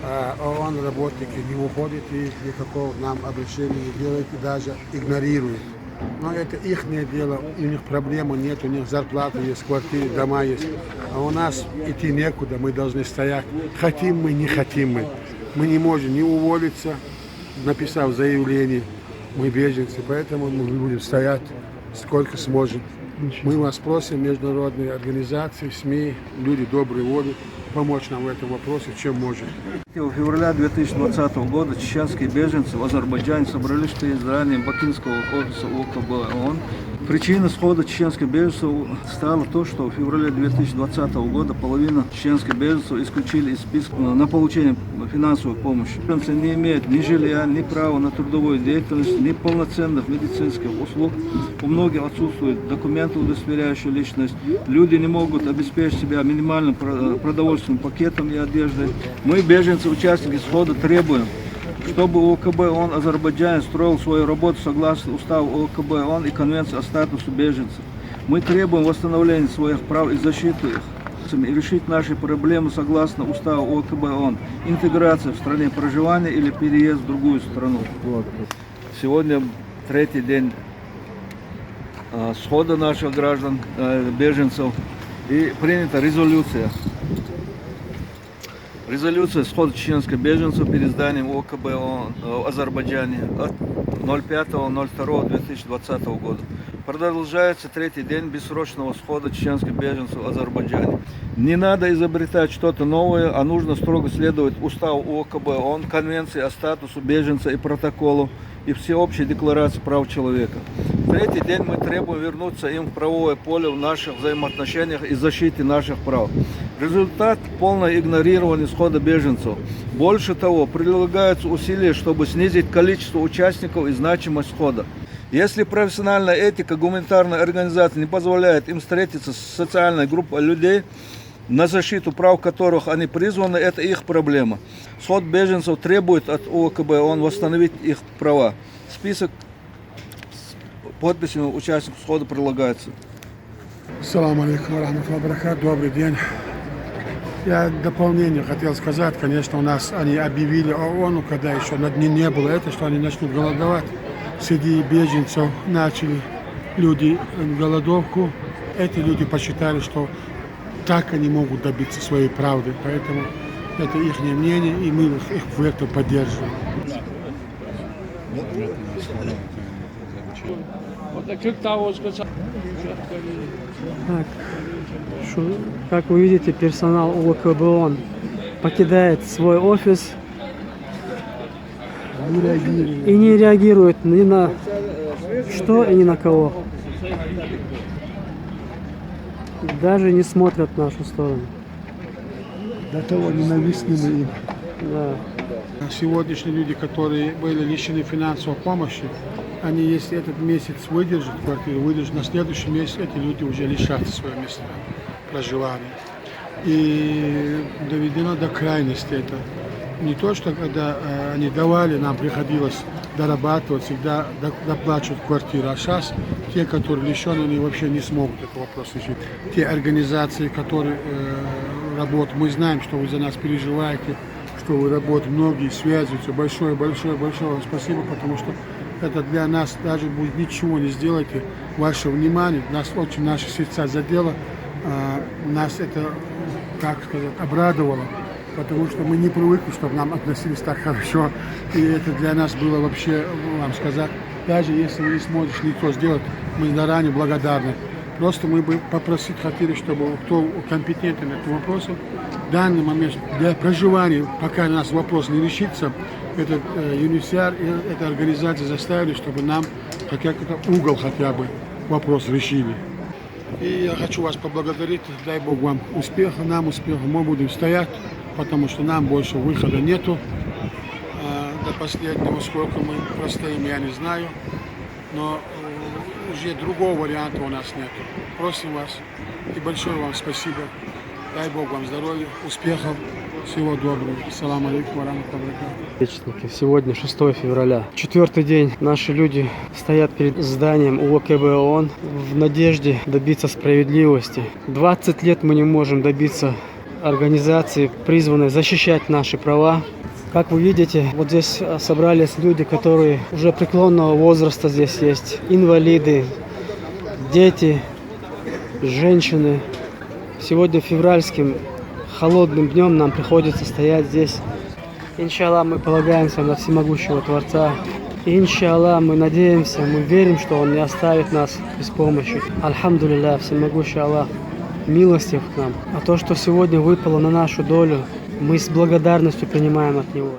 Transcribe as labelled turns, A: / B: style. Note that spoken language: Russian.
A: А ООН работники не уходят и никакого нам обращения не делают, и даже игнорируют. Но это их дело, у них проблемы нет, у них зарплата есть, квартиры, дома есть. А у нас идти некуда, мы должны стоять. Хотим мы, не хотим мы. Мы не можем не уволиться, написав заявление, мы беженцы, поэтому мы будем стоять сколько сможем. Мы вас просим, международные организации, СМИ, люди доброй воли, помочь нам в этом вопросе, чем можем.
B: В феврале 2020 года чеченские беженцы в Азербайджане собрались перед зданием Бакинского офиса ОКБ ООН. Причиной схода чеченских беженцев стало то, что в феврале 2020 года половина чеченских беженцев исключили из списка на получение финансовой помощи. Беженцы не имеют ни жилья, ни права на трудовую деятельность, ни полноценных медицинских услуг. У многих отсутствуют документы, удостоверяющие личность. Люди не могут обеспечить себя минимальным продовольственным пакетом и одеждой. Мы, беженцы, участники схода, требуем, чтобы ОКБ ООН Азербайджан строил свою работу согласно уставу ОКБ ООН и Конвенции о статусе беженцев. Мы требуем восстановления своих прав и защиты их, и решить наши проблемы согласно уставу ОКБ ООН. Интеграция в стране проживания или переезд в другую страну. Сегодня третий день схода наших граждан, беженцев, и принята резолюция. Резолюция схода чеченских беженцев перед зданием ОКБ ООН в Азербайджане от 05.02.2020 года. Продолжается третий день бессрочного схода чеченских беженцев в Азербайджане. Не надо изобретать что-то новое, а нужно строго следовать уставу ОКБ ООН, Конвенции о статусе беженца и протоколу и Всеобщей декларации прав человека. В третий день мы требуем вернуться им в правовое поле в наших взаимоотношениях и защите наших прав. Результат – полное игнорирование схода беженцев. Больше того, прилагаются усилия, чтобы снизить количество участников и значимость схода. Если профессиональная этика гуманитарной организации не позволяет им встретиться с социальной группой людей, на защиту прав которых они призваны, это их проблема. Сход беженцев требует от ОКБ ООН восстановить их права. Список с подписями участников схода прилагается.
A: Ассаламу алейкум ва баракатуху. Добрый день. Я дополнение хотел сказать, конечно, у нас они объявили ООН, когда еще на дне не было это, что они начнут голодовать. Среди беженцев начали люди голодовку. Эти люди посчитали, что так они могут добиться своей правды. Поэтому это их мнение, и мы их в этом поддерживаем.
C: Как вы видите, персонал ОКБ ООН покидает свой офис и не реагирует ни на что и ни на кого. Даже не смотрят в нашу сторону.
A: До того ненавистны мы им.
C: Да.
A: Сегодняшние люди, которые были лишены финансовой помощи, они, если этот месяц выдержат квартиру, выдержат, на следующий месяц эти люди уже лишатся своего места проживания. И доведено до крайности это. Не то, что когда они давали, нам приходилось дорабатывать, всегда доплачивать квартиру. А сейчас те, которые лишены, они вообще не смогут этот вопрос решить. Те организации, которые работают, мы знаем, что вы за нас переживаете, что вы работаете, многие связываются. Большое вам спасибо, потому что это для нас даже будет ничего не сделаете. Ваше внимание, нас очень наши сердца задело, нас это, как сказать, обрадовало. Потому что мы не привыкли, чтобы нам относились так хорошо. И это для нас было вообще, вам сказать, даже если вы не сможете ничего сделать, мы заранее благодарны. Просто мы бы попросить хотели, чтобы кто компетентен в этом вопросе, в данный момент для проживания, пока у нас вопрос не решится, этот ЮНИСЕР и эта организация заставили, чтобы нам какой-то угол хотя бы вопрос решили. И я хочу вас поблагодарить, дай Бог вам успеха, нам успеха, мы будем стоять, потому что нам больше выхода нету. До последнего, сколько мы простоим, я не знаю, но уже другого варианта у нас нет. Просим вас и большое вам спасибо. Дай Бог вам здоровья, успехов, всего доброго. Ассаламу алейкум ва рахматуллахи ва баракатуху.
C: Сегодня 6 февраля. Четвертый день наши люди стоят перед зданием ОКБ ООН в надежде добиться справедливости. 20 лет мы не можем добиться организации, призванные защищать наши права. Как вы видите, вот здесь собрались люди, которые уже преклонного возраста здесь есть, инвалиды, дети, женщины. Сегодня февральским холодным днем нам приходится стоять здесь. Иншаллах, мы полагаемся на всемогущего Творца. Иншаллах, мы надеемся, мы верим, что Он не оставит нас без помощи. Альхамдулилля, всемогущий Аллах милостив к нам. А то, что сегодня выпало на нашу долю, мы с благодарностью принимаем от Него.